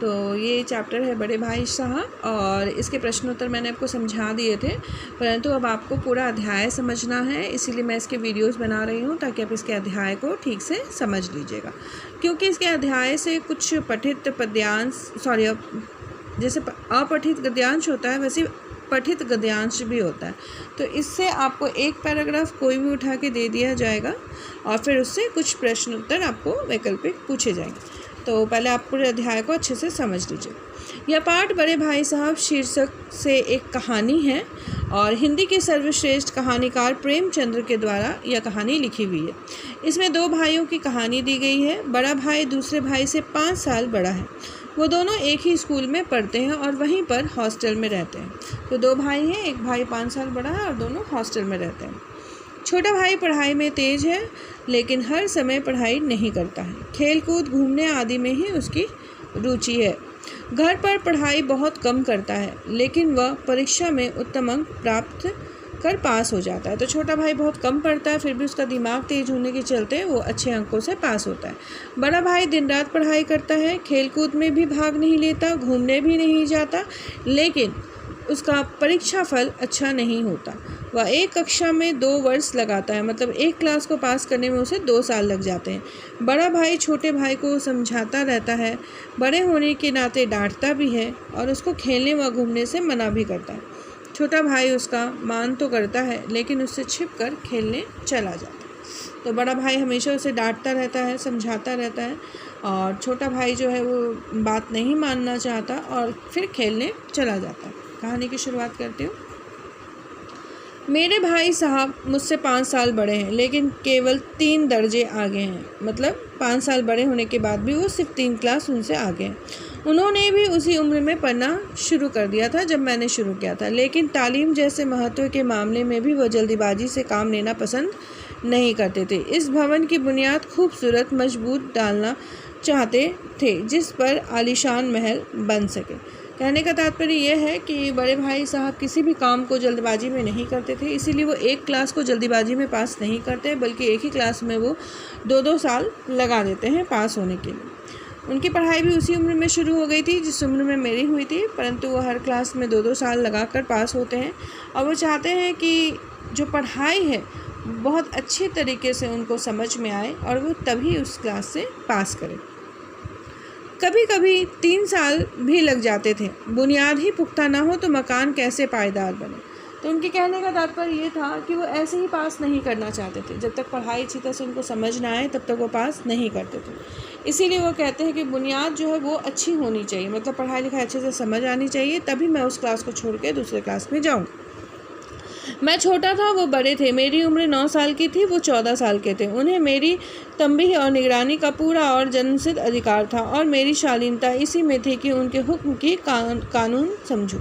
तो ये चैप्टर है बड़े भाई साहब, और इसके प्रश्नोत्तर मैंने आपको समझा दिए थे, परंतु अब आपको पूरा अध्याय समझना है, इसीलिए मैं इसके वीडियोस बना रही हूँ ताकि आप इसके अध्याय को ठीक से समझ लीजिएगा। क्योंकि इसके अध्याय से कुछ पठित पद्यांश जैसे अपठित गद्यांश होता है वैसे पठित गद्यांश भी होता है। तो इससे आपको एक पैराग्राफ कोई भी उठा के दे दिया जाएगा और फिर उससे कुछ प्रश्न उत्तर आपको वैकल्पिक पूछे जाएंगे। तो पहले आप पूरे अध्याय को अच्छे से समझ लीजिए। यह पाठ बड़े भाई साहब शीर्षक से एक कहानी है और हिंदी के सर्वश्रेष्ठ कहानीकार प्रेमचंद्र के द्वारा यह कहानी लिखी हुई है। इसमें दो भाइयों की कहानी दी गई है। बड़ा भाई दूसरे भाई से 5 साल बड़ा है। वो दोनों एक ही स्कूल में पढ़ते हैं और वहीं पर हॉस्टल में रहते हैं। तो 2 भाई हैं, एक भाई 5 साल बड़ा है और दोनों हॉस्टल में रहते हैं। छोटा भाई पढ़ाई में तेज़ है लेकिन हर समय पढ़ाई नहीं करता है। खेल कूद घूमने आदि में ही उसकी रुचि है। घर पर पढ़ाई बहुत कम करता है लेकिन वह परीक्षा में उत्तम अंक प्राप्त कर पास हो जाता है। तो छोटा भाई बहुत कम पढ़ता है, फिर भी उसका दिमाग तेज होने के चलते वो अच्छे अंकों से पास होता है। बड़ा भाई दिन रात पढ़ाई करता है, खेल कूद में भी भाग नहीं लेता, घूमने भी नहीं जाता, लेकिन उसका परीक्षा फल अच्छा नहीं होता। वह एक कक्षा में 2 वर्ष लगाता है, मतलब एक क्लास को पास करने में उसे 2 साल लग जाते हैं। बड़ा भाई छोटे भाई को समझाता रहता है, बड़े होने के नाते डांटता भी है और उसको खेलने व घूमने से मना भी करता है। छोटा भाई उसका मान तो करता है लेकिन उससे छिपकर खेलने चला जाता है। तो बड़ा भाई हमेशा उसे डांटता रहता है, समझाता रहता है, और छोटा भाई जो है वो बात नहीं मानना चाहता और फिर खेलने चला जाता है। कहानी की शुरुआत करती हूँ। मेरे भाई साहब मुझसे 5 साल बड़े हैं लेकिन केवल 3 दर्जे आगे हैं, मतलब 5 साल बड़े होने के बाद भी वो सिर्फ 3 क्लास उनसे आगे हैं। उन्होंने भी उसी उम्र में पढ़ना शुरू कर दिया था जब मैंने शुरू किया था, लेकिन तालीम जैसे महत्व के मामले में भी वह जल्दीबाजी से काम लेना पसंद नहीं करते थे। इस भवन की बुनियाद खूबसूरत मजबूत डालना चाहते थे जिस पर आलीशान महल बन सके। कहने का तात्पर्य यह है कि बड़े भाई साहब किसी भी काम को जल्दबाजी में नहीं करते थे, इसीलिए वो एक क्लास को जल्दीबाजी में पास नहीं करते बल्कि एक ही क्लास में वो 2-2 साल लगा देते हैं पास होने के लिए। उनकी पढ़ाई भी उसी उम्र में शुरू हो गई थी जिस उम्र में मेरी हुई थी, परंतु वो हर क्लास में 2-2 साल लगाकर पास होते हैं और वो चाहते हैं कि जो पढ़ाई है बहुत अच्छे तरीके से उनको समझ में आए और वो तभी उस क्लास से पास करें। कभी कभी 3 साल भी लग जाते थे। बुनियाद ही पुख्ता ना हो तो मकान कैसे पायदार बने। तो उनके कहने का तात्पर्य ये था कि वो ऐसे ही पास नहीं करना चाहते थे। जब तक पढ़ाई अच्छी तरह से उनको समझ ना आए तब तक वो पास नहीं करते थे। इसीलिए वो कहते हैं कि बुनियाद जो है वो अच्छी होनी चाहिए, मतलब पढ़ाई लिखाई अच्छे से समझ आनी चाहिए, तभी मैं उस क्लास को छोड़ के दूसरे क्लास में जाऊँगा। मैं छोटा था, वो बड़े थे। मेरी उम्र 9 साल की थी, वो 14 साल के थे। उन्हें मेरी तंबीह और निगरानी का पूरा और जन्मसिद्ध अधिकार था और मेरी शालीनता इसी में थी कि उनके हुक्म की कानून समझूं।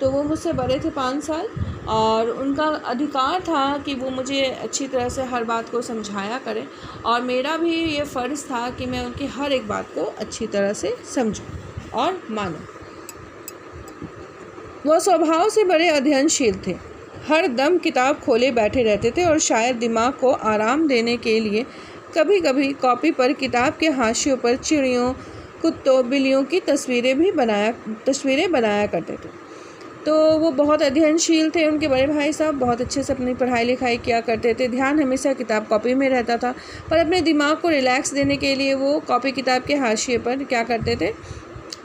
तो वो मुझसे बड़े थे 5 साल और उनका अधिकार था कि वो मुझे अच्छी तरह से हर बात को समझाया करें और मेरा भी ये फ़र्ज़ था कि मैं उनकी हर एक बात को अच्छी तरह से समझूं और मानूं। वह स्वभाव से बड़े अध्ययनशील थे, हर दम किताब खोले बैठे रहते थे और शायद दिमाग को आराम देने के लिए कभी कभी कॉपी पर किताब के हाशियों पर चिड़ियों, कुत्तों, बिल्लियों की तस्वीरें बनाया करते थे। तो वो बहुत अध्ययनशील थे। उनके बड़े भाई साहब बहुत अच्छे से अपनी पढ़ाई लिखाई किया करते थे। ध्यान हमेशा किताब कॉपी में रहता था, पर अपने दिमाग को रिलैक्स देने के लिए वो कॉपी किताब के हाशिए पर क्या करते थे,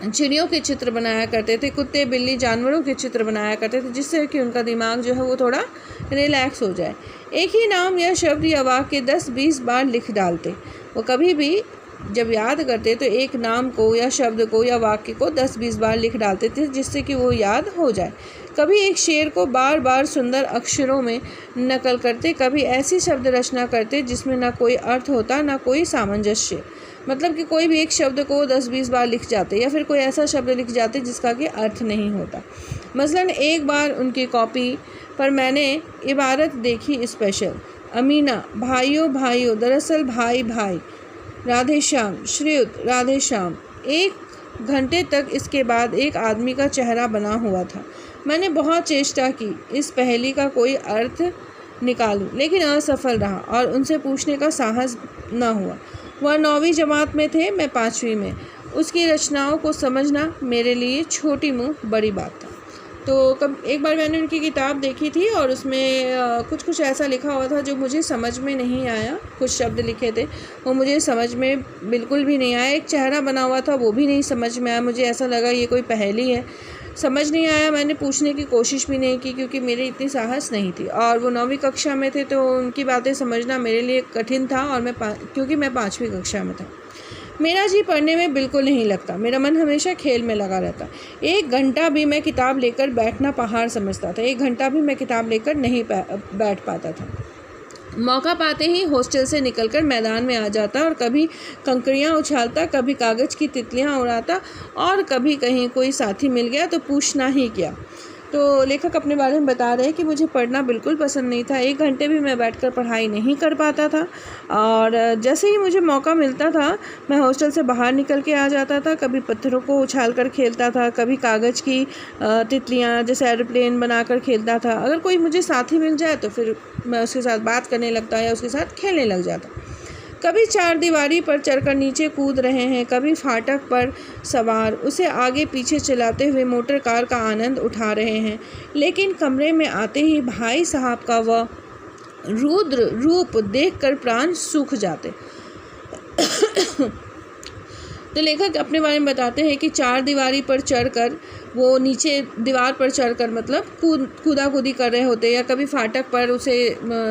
चिड़ियों के चित्र बनाया करते थे, कुत्ते बिल्ली जानवरों के चित्र बनाया करते थे, जिससे कि उनका दिमाग जो है वो थोड़ा रिलैक्स हो जाए। एक ही नाम या शब्द या वाक्य 10-20 बार लिख डालते। वो कभी भी जब याद करते तो एक नाम को या शब्द को या वाक्य को 10-20 बार लिख डालते थे जिससे कि वो याद हो जाए। कभी एक शेर को बार बार सुंदर अक्षरों में नकल करते, कभी ऐसी शब्द रचना करते जिसमें ना कोई अर्थ होता ना कोई सामंजस्य, मतलब कि कोई भी एक शब्द को 10-20 बार लिख जाते या फिर कोई ऐसा शब्द लिख जाते जिसका कि अर्थ नहीं होता। मसलन एक बार उनकी कॉपी पर मैंने इबारत देखी स्पेशल, अमीना भाइयों भाइयों दरअसल भाई भाई, राधे श्याम श्रीयुत राधे श्याम। 1 घंटे तक इसके बाद एक आदमी का चेहरा बना हुआ था। मैंने बहुत चेष्टा की इस पहेली का कोई अर्थ निकालूं, लेकिन असफल रहा और उनसे पूछने का साहस न हुआ। वह 9वीं जमात में थे, मैं 5वीं में। उसकी रचनाओं को समझना मेरे लिए छोटी मुँह बड़ी बात था। तो एक बार मैंने उनकी किताब देखी थी और उसमें कुछ ऐसा लिखा हुआ था जो मुझे समझ में नहीं आया। कुछ शब्द लिखे थे वो मुझे समझ में बिल्कुल भी नहीं आया। एक चेहरा बना हुआ था वो भी नहीं समझ में आया। मुझे ऐसा लगा ये कोई पहेली है, समझ नहीं आया। मैंने पूछने की कोशिश भी नहीं की क्योंकि मेरी इतनी साहस नहीं थी। और वो 9वीं कक्षा में थे तो उनकी बातें समझना मेरे लिए कठिन था। और क्योंकि मैं 5वीं कक्षा में था। मेरा जी पढ़ने में बिल्कुल नहीं लगता। मेरा मन हमेशा खेल में लगा रहता। 1 घंटा भी मैं किताब लेकर बैठना पहाड़ समझता था। 1 घंटा भी मैं किताब लेकर नहीं बैठ पाता था। मौका पाते ही हॉस्टल से निकलकर मैदान में आ जाता और कभी कंकड़ियाँ उछालता, कभी कागज़ की तितलियाँ उड़ाता और कभी कहीं कोई साथी मिल गया तो पूछना ही क्या। तो लेखक अपने बारे में बता रहे हैं कि मुझे पढ़ना बिल्कुल पसंद नहीं था। 1 घंटे भी मैं बैठकर पढ़ाई नहीं कर पाता था और जैसे ही मुझे मौका मिलता था मैं हॉस्टल से बाहर निकल के आ जाता था। कभी पत्थरों को उछाल कर खेलता था, कभी कागज़ की तितलियाँ जैसे एरोप्लेन बनाकर खेलता था। अगर कोई मुझे साथी मिल जाए तो फिर मैं उसके साथ बात करने लगता या उसके साथ खेलने लग जाता। कभी 4 दीवारी पर चढ़कर नीचे कूद रहे हैं, कभी फाटक पर सवार उसे आगे पीछे चलाते हुए मोटर कार का आनंद उठा रहे हैं। लेकिन कमरे में आते ही भाई साहब का वह रुद्र रूप देखकर प्राण सूख जाते। तो लेखक अपने बारे में बताते हैं कि 4 दीवारी पर चढ़कर वो नीचे दीवार पर चढ़कर मतलब कूदाकूदी कर रहे होते या कभी फाटक पर उसे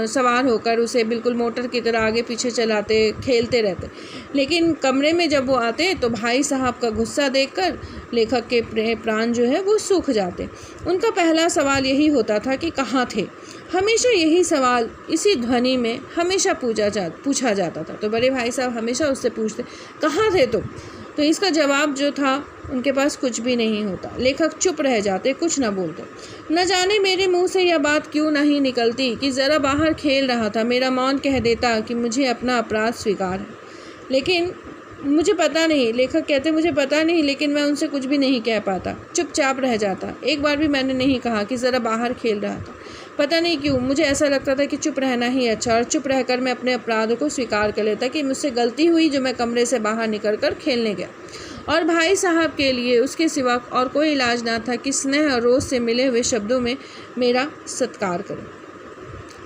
सवार होकर उसे बिल्कुल मोटर की तरह आगे पीछे चलाते, खेलते रहते। लेकिन कमरे में जब वो आते तो भाई साहब का गुस्सा देखकर लेखक के प्राण जो है वो सूख जाते। उनका पहला सवाल यही होता था कि कहाँ थे। हमेशा यही सवाल इसी ध्वनि में हमेशा पूछा जाता था। तो बड़े भाई साहब हमेशा उससे पूछते, कहाँ थे तुम? तो इसका जवाब जो था उनके पास कुछ भी नहीं होता। लेखक चुप रह जाते, कुछ न बोलते। न जाने मेरे मुंह से यह बात क्यों नहीं निकलती कि ज़रा बाहर खेल रहा था। मेरा मौन कह देता कि मुझे अपना अपराध स्वीकार है। लेकिन मुझे पता नहीं, लेखक कहते मुझे पता नहीं, लेकिन मैं उनसे कुछ भी नहीं कह पाता, चुपचाप रह जाता। एक बार भी मैंने नहीं कहा कि ज़रा बाहर खेल रहा था। पता नहीं क्यों मुझे ऐसा लगता था कि चुप रहना ही अच्छा, और चुप रहकर मैं अपने अपराध को स्वीकार कर लेता कि मुझसे गलती हुई जो मैं कमरे से बाहर निकलकर खेलने गया। और भाई साहब के लिए उसके सिवा और कोई इलाज ना था कि स्नेह और रोज़ से मिले हुए शब्दों में मेरा सत्कार करें।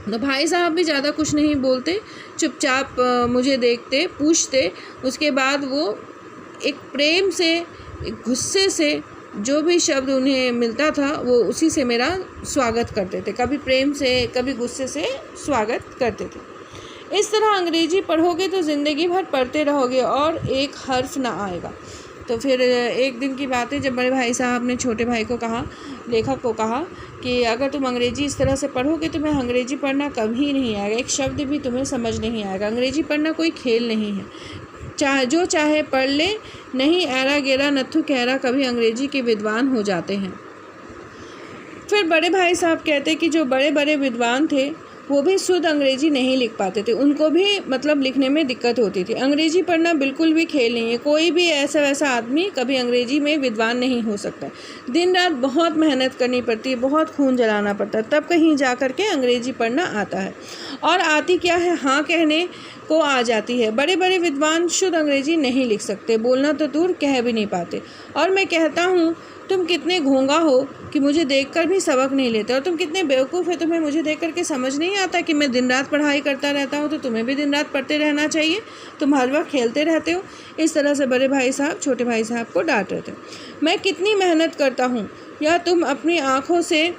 तो भाई साहब भी ज़्यादा कुछ नहीं बोलते, चुपचाप मुझे देखते, पूछते। उसके बाद वो एक प्रेम से, एक गुस्से से जो भी शब्द उन्हें मिलता था वो उसी से मेरा स्वागत करते थे। कभी प्रेम से, कभी गुस्से से स्वागत करते थे। इस तरह अंग्रेजी पढ़ोगे तो ज़िंदगी भर पढ़ते रहोगे और एक हर्फ ना आएगा। तो फिर एक दिन की बात है जब बड़े भाई साहब ने छोटे भाई को कहा, लेखक को कहा कि अगर तुम अंग्रेजी इस तरह से पढ़ोगे तो तुम्हें अंग्रेजी पढ़ना कभी नहीं आएगा, एक शब्द भी तुम्हें समझ नहीं आएगा। अंग्रेजी पढ़ना कोई खेल नहीं है, जो चाहे पढ़ ले, नहीं ऐरा गेरा नत्थु कहरा कभी अंग्रेजी के विद्वान हो जाते हैं। फिर बड़े भाई साहब कहते कि जो बड़े बड़े विद्वान थे वो भी शुद्ध अंग्रेजी नहीं लिख पाते थे, उनको भी मतलब लिखने में दिक्कत होती थी। अंग्रेजी पढ़ना बिल्कुल भी खेल नहीं है, कोई भी ऐसा वैसा आदमी कभी अंग्रेजी में विद्वान नहीं हो सकता। दिन रात बहुत मेहनत करनी पड़ती है, बहुत खून जलाना पड़ता है, तब कहीं जा कर के अंग्रेजी पढ़ना आता है। और आती क्या है, हाँ कहने को आ जाती है। बड़े बड़े विद्वान शुद्ध अंग्रेजी नहीं लिख सकते, बोलना तो दूर कह भी नहीं पाते। और मैं कहता हूँ तुम कितने घोंगा हो कि मुझे देखकर भी सबक नहीं लेते, और तुम कितने बेवकूफ़ है, तुम्हें मुझे देख करके समझ नहीं आता कि मैं दिन रात पढ़ाई करता रहता हूँ, तो तुम्हें भी दिन रात पढ़ते रहना चाहिए, तुम हर वक्त खेलते रहते हो। इस तरह से बड़े भाई साहब छोटे भाई साहब को डांट रहे थे। मैं कितनी मेहनत करता हूँ, या तुम अपनी आँखों से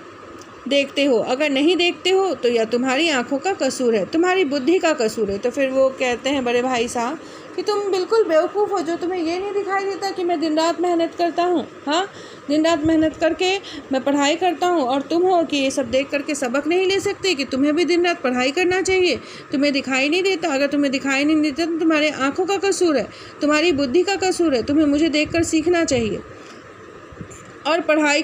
देखते हो, अगर नहीं देखते हो तो या तुम्हारी आँखों का कसूर है, तुम्हारी बुद्धि का कसूर है। तो फिर वो कहते हैं बड़े भाई साहब कि तुम बिल्कुल बेवकूफ़ हो जो तुम्हें ये नहीं दिखाई देता कि मैं दिन रात मेहनत करता हूँ। हाँ, दिन रात मेहनत करके मैं पढ़ाई करता हूँ, और तुम हो कि ये सब देख करके सबक नहीं ले सकते कि तुम्हें भी दिन रात पढ़ाई करना चाहिए। तुम्हें दिखाई नहीं देता, अगर तुम्हें दिखाई नहीं देता तो तुम्हारे आँखों का कसूर है, तुम्हारी बुद्धि का कसूर है, तुम्हें मुझे देख कर सीखना चाहिए और पढ़ाई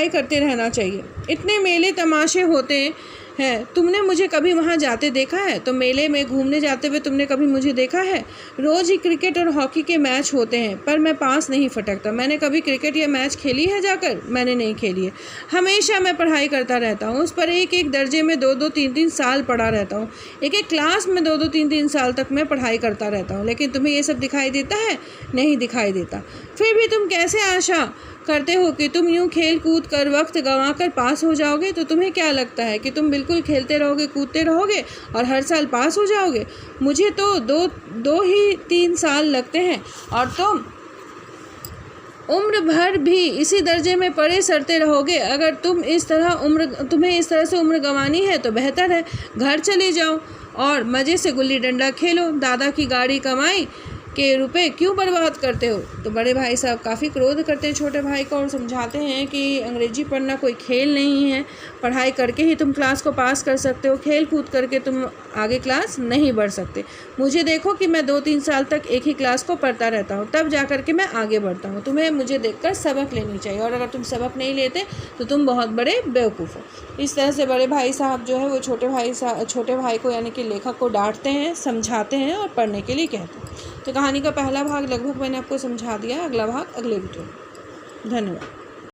करते रहना चाहिए। इतने मेले तमाशे होते है? तुमने मुझे कभी वहाँ जाते देखा है? तो मेले में घूमने जाते हुए तुमने कभी मुझे देखा है? रोज़ ही क्रिकेट और हॉकी के मैच होते हैं पर मैं पास नहीं फटकता। मैंने कभी क्रिकेट या मैच खेली है जाकर? मैंने नहीं खेली है। हमेशा मैं पढ़ाई करता रहता हूँ, उस पर एक एक दर्जे में 2-2 3-3 साल पढ़ा रहता हूँ। एक एक क्लास में 2-2 3-3 साल तक मैं पढ़ाई करता रहता हूँ। लेकिन तुम्हें ये सब दिखाई देता है? नहीं दिखाई देता। फिर भी तुम कैसे आशा करते हो कि तुम यूँ खेल कूद कर वक्त गंवा कर पास हो जाओगे? तो तुम्हें क्या लगता है कि तुम बिल्कुल खेलते रहोगे, कूदते रहोगे और हर साल पास हो जाओगे? मुझे तो दो ही 3 साल लगते हैं और तुम उम्र भर भी इसी दर्जे में पड़े सड़ते रहोगे। अगर तुम्हें इस तरह से उम्र गंवानी है तो बेहतर है घर चले जाओ और मज़े से गुल्ली डंडा खेलो। दादा की गाड़ी कमाई के रुपए क्यों बर्बाद करते हो? तो बड़े भाई साहब काफ़ी क्रोध करते हैं छोटे भाई को और समझाते हैं कि अंग्रेजी पढ़ना कोई खेल नहीं है। पढ़ाई करके ही तुम क्लास को पास कर सकते हो, खेल कूद करके तुम आगे क्लास नहीं बढ़ सकते। मुझे देखो कि मैं 2-3 साल तक एक ही क्लास को पढ़ता रहता हूँ, तब जा कर के मैं आगे बढ़ता हूँ। तुम्हें मुझे देखकर सबक लेनी चाहिए और अगर तुम सबक नहीं लेते तो तुम बहुत बड़े बेवकूफ़ हो। इस तरह से बड़े भाई साहब जो है वो छोटे भाई को यानी कि लेखक को डांटते हैं, समझाते हैं और पढ़ने के लिए कहते हैं। तो कहानी का पहला भाग लगभग मैंने आपको समझा दिया, अगला भाग अगले वीडियो में। धन्यवाद।